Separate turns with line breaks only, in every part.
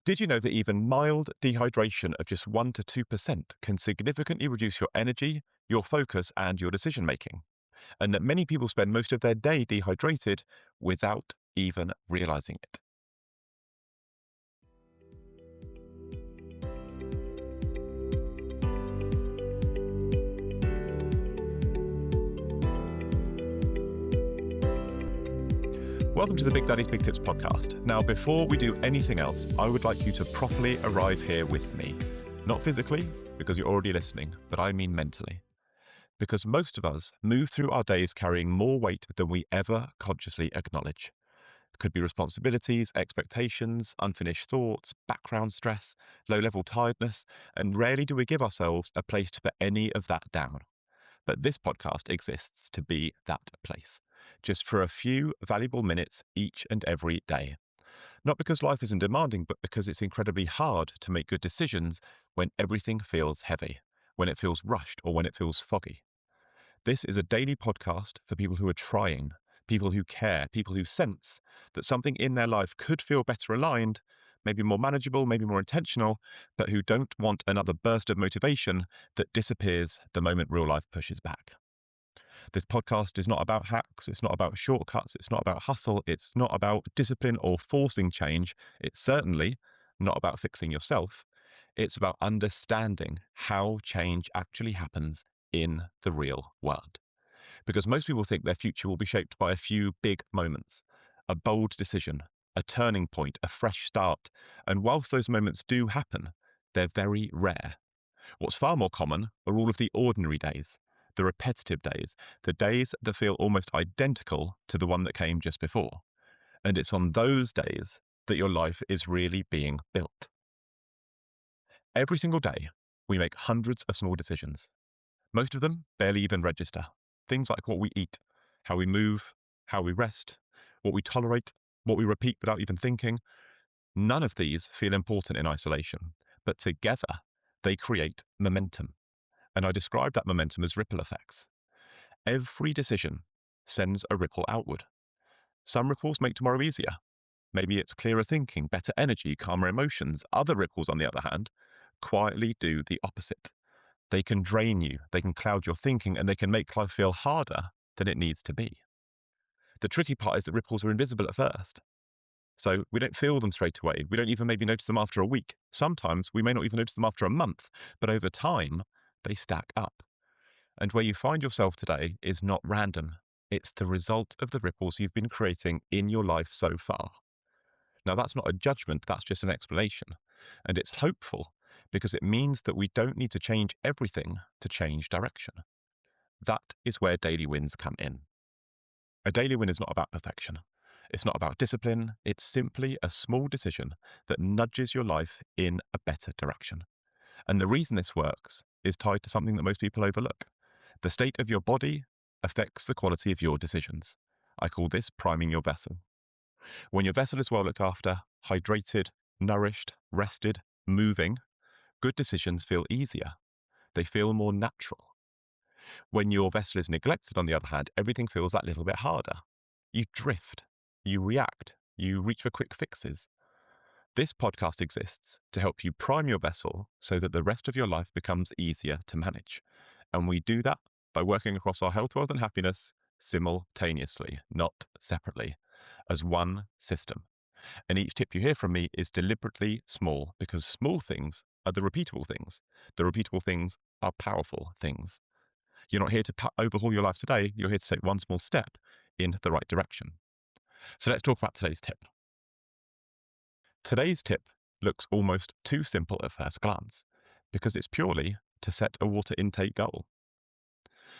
Did you know that even mild dehydration of just 1 to 2% can significantly reduce your energy, your focus, and your decision making? And that many people spend most of their day dehydrated without even realizing it. Welcome to the Big Daddy's Big Tips podcast. Now, before we do anything else, I would like you to properly arrive here with me. Not physically, because you're already listening, but I mean mentally. Because most of us move through our days carrying more weight than we ever consciously acknowledge. It could be responsibilities, expectations, unfinished thoughts, background stress, low-level tiredness, and rarely do we give ourselves a place to put any of that down. But this podcast exists to be that place, just for a few valuable minutes each and every day. Not because life isn't demanding, but because it's incredibly hard to make good decisions when everything feels heavy, when it feels rushed, or when it feels foggy. This is a daily podcast for people who are trying, people who care, people who sense that something in their life could feel better aligned, maybe more manageable, maybe more intentional, but who don't want another burst of motivation that disappears the moment real life pushes back. This podcast is not about hacks, it's not about shortcuts, it's not about hustle, it's not about discipline or forcing change. It's certainly not about fixing yourself. It's about understanding how change actually happens in the real world. Because most people think their future will be shaped by a few big moments, a bold decision, a turning point, a fresh start. And whilst those moments do happen, they're very rare. What's far more common are all of the ordinary days, the repetitive days, the days that feel almost identical to the one that came just before. And it's on those days that your life is really being built. Every single day, we make hundreds of small decisions. Most of them barely even register. Things like what we eat, how we move, how we rest, what we tolerate, what we repeat without even thinking. None of these feel important in isolation, but together they create momentum. And I describe that momentum as ripple effects. Every decision sends a ripple outward. Some ripples make tomorrow easier. Maybe it's clearer thinking, better energy, calmer emotions. Other ripples, on the other hand, quietly do the opposite. They can drain you, they can cloud your thinking, and they can make life feel harder than it needs to be. The tricky part is that ripples are invisible at first. So we don't feel them straight away. We don't even maybe notice them after a week. Sometimes we may not even notice them after a month, but over time, they stack up. And where you find yourself today is not random. It's the result of the ripples you've been creating in your life so far. Now, that's not a judgment, that's just an explanation. And it's hopeful because it means that we don't need to change everything to change direction. That is where daily wins come in. A daily win is not about perfection. It's not about discipline. It's simply a small decision that nudges your life in a better direction. And the reason this works is tied to something that most people overlook. The state of your body affects the quality of your decisions. I call this priming your vessel. When your vessel is well looked after, hydrated, nourished, rested, moving, good decisions feel easier. They feel more natural. When your vessel is neglected, on the other hand, everything feels that little bit harder. You drift, you react, you reach for quick fixes. This podcast exists to help you prime your vessel so that the rest of your life becomes easier to manage. And we do that by working across our health, wealth, and happiness simultaneously, not separately, as one system. And each tip you hear from me is deliberately small because small things are the repeatable things. The repeatable things are powerful things. You're not here to overhaul your life today. You're here to take one small step in the right direction. So let's talk about today's tip. Today's tip looks almost too simple at first glance because it's purely to set a water intake goal.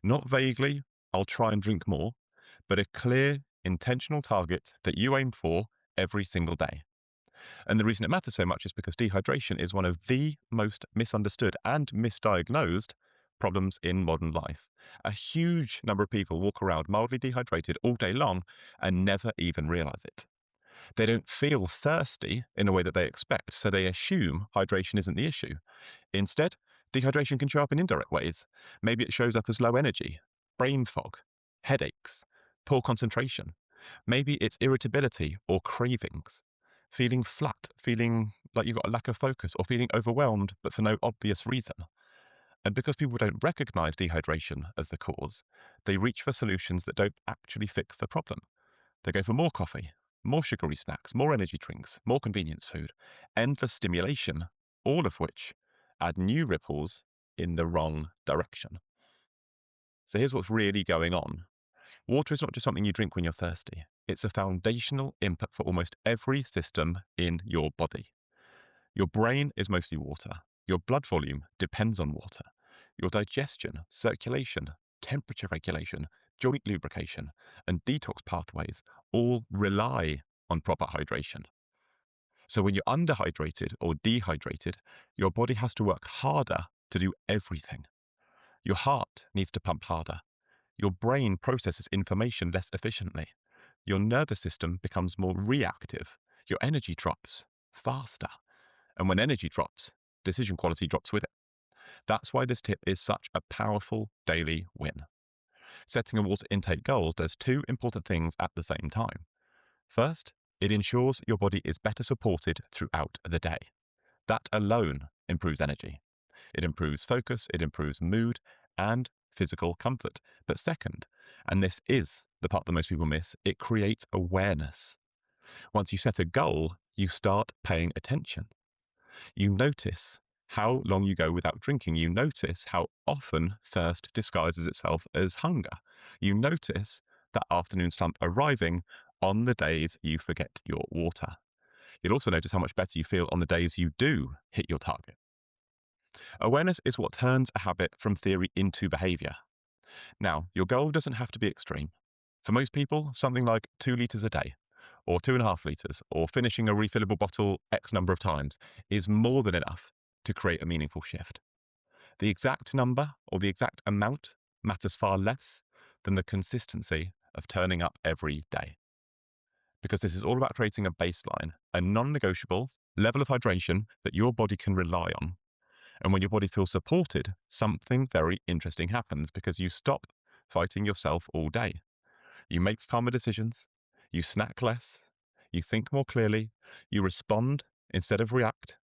Not vaguely, I'll try and drink more, but a clear, intentional target that you aim for every single day. And the reason it matters so much is because dehydration is one of the most misunderstood and misdiagnosed problems in modern life. A huge number of people walk around mildly dehydrated all day long and never even realize it. They don't feel thirsty in a way that they expect, so they assume hydration isn't the issue. Instead, dehydration can show up in indirect ways. Maybe it shows up as low energy, brain fog, headaches, poor concentration. Maybe it's irritability or cravings, feeling flat, feeling like you've got a lack of focus or feeling overwhelmed, but for no obvious reason. And because people don't recognize dehydration as the cause, they reach for solutions that don't actually fix the problem. They go for more coffee, more sugary snacks, more energy drinks, more convenience food, endless stimulation, all of which add new ripples in the wrong direction. So here's what's really going on. Water is not just something you drink when you're thirsty. It's a foundational input for almost every system in your body. Your brain is mostly water. Your blood volume depends on water. Your digestion, circulation, temperature regulation, joint lubrication, and detox pathways all rely on proper hydration. So when you're underhydrated or dehydrated, your body has to work harder to do everything. Your heart needs to pump harder. Your brain processes information less efficiently. Your nervous system becomes more reactive. Your energy drops faster. And when energy drops, decision quality drops with it. That's why this tip is such a powerful daily win. Setting a water intake goal does two important things at the same time. First, it ensures your body is better supported throughout the day. That alone improves energy. It improves focus, it improves mood, and physical comfort. But second, and this is the part that most people miss, it creates awareness. Once you set a goal, you start paying attention. You notice how long you go without drinking. You notice how often thirst disguises itself as hunger. You notice that afternoon slump arriving on the days you forget your water. You'll also notice how much better you feel on the days you do hit your target. Awareness is what turns a habit from theory into behavior. Now, your goal doesn't have to be extreme. For most people, something like 2 litres a day, or 2.5 litres, or finishing a refillable bottle X number of times is more than enough to create a meaningful shift. The exact number or the exact amount matters far less than the consistency of turning up every day. Because this is all about creating a baseline, a non-negotiable level of hydration that your body can rely on. And when your body feels supported, something very interesting happens because you stop fighting yourself all day. You make calmer decisions, you snack less, you think more clearly, you respond instead of react.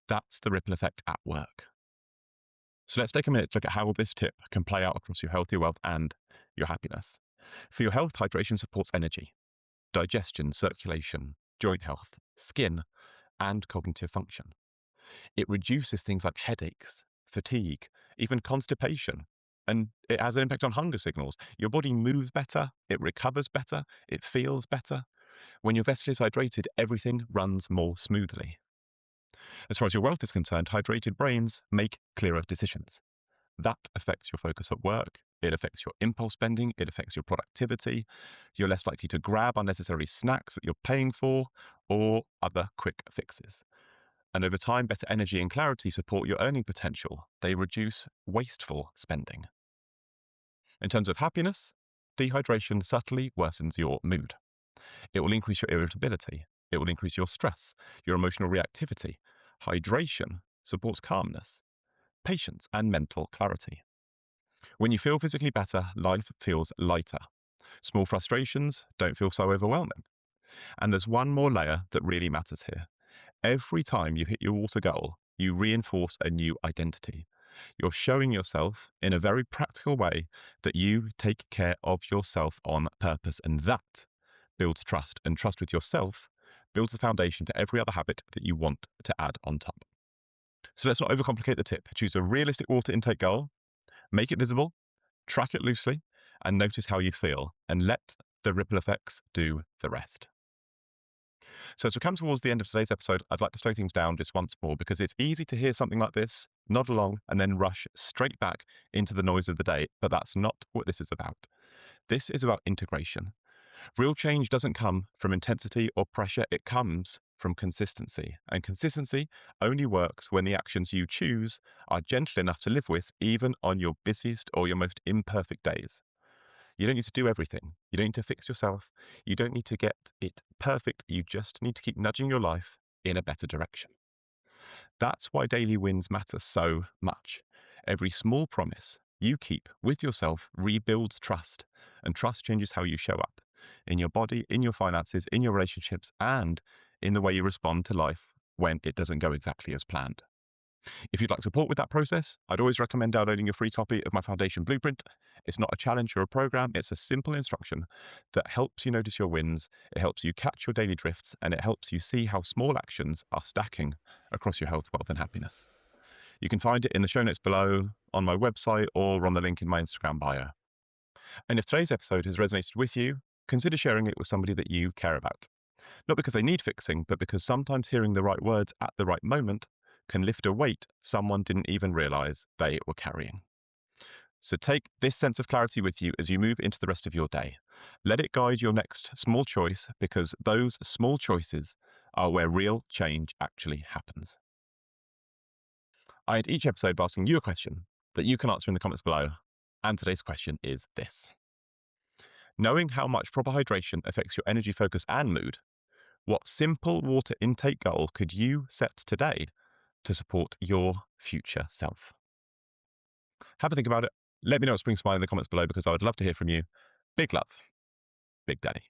That's the ripple effect at work. So let's take a minute to look at how this tip can play out across your health, your wealth, and your happiness. For your health, hydration supports energy, digestion, circulation, joint health, skin, and cognitive function. It reduces things like headaches, fatigue, even constipation, and it has an impact on hunger signals. Your body moves better, it recovers better, it feels better. When your vessel is hydrated, everything runs more smoothly. As far as your wealth is concerned, hydrated brains make clearer decisions. That affects your focus at work. It affects your impulse spending. It affects your productivity. You're less likely to grab unnecessary snacks that you're paying for or other quick fixes. And over time, better energy and clarity support your earning potential. They reduce wasteful spending. In terms of happiness, dehydration subtly worsens your mood. It will increase your irritability. It will increase your stress, your emotional reactivity. Hydration supports calmness, patience, and mental clarity. When you feel physically better, life feels lighter. Small frustrations don't feel so overwhelming. And there's one more layer that really matters here. Every time you hit your water goal, you reinforce a new identity. You're showing yourself in a very practical way that you take care of yourself on purpose, and that builds trust, and trust with yourself builds the foundation to every other habit that you want to add on top. So let's not overcomplicate the tip. Choose a realistic water intake goal, make it visible, track it loosely, and notice how you feel, and let the ripple effects do the rest. So as we come towards the end of today's episode, I'd like to slow things down just once more because it's easy to hear something like this, nod along, and then rush straight back into the noise of the day. But that's not what this is about. This is about integration. Real change doesn't come from intensity or pressure. It comes from consistency. And consistency only works when the actions you choose are gentle enough to live with, even on your busiest or your most imperfect days. You don't need to do everything. You don't need to fix yourself. You don't need to get it perfect. You just need to keep nudging your life in a better direction. That's why daily wins matter so much. Every small promise you keep with yourself rebuilds trust, and trust changes how you show up in your body, in your finances, in your relationships, and in the way you respond to life when it doesn't go exactly as planned. If you'd like support with that process, I'd always recommend downloading a free copy of my Foundation Blueprint. It's not a challenge or a program, it's a simple instruction that helps you notice your wins, it helps you catch your daily drifts, and it helps you see how small actions are stacking across your health, wealth, and happiness. You can find it in the show notes below, on my website, or on the link in my Instagram bio. And if today's episode has resonated with you, consider sharing it with somebody that you care about. Not because they need fixing, but because sometimes hearing the right words at the right moment can lift a weight someone didn't even realize they were carrying. So take this sense of clarity with you as you move into the rest of your day. Let it guide your next small choice, because those small choices are where real change actually happens. I end each episode by asking you a question that you can answer in the comments below. And today's question is this: knowing how much proper hydration affects your energy, focus, and mood, what simple water intake goal could you set today to support your future self? Have a think about it. Let me know what springs to mind in the comments below, because I would love to hear from you. Big love, Big Daddy.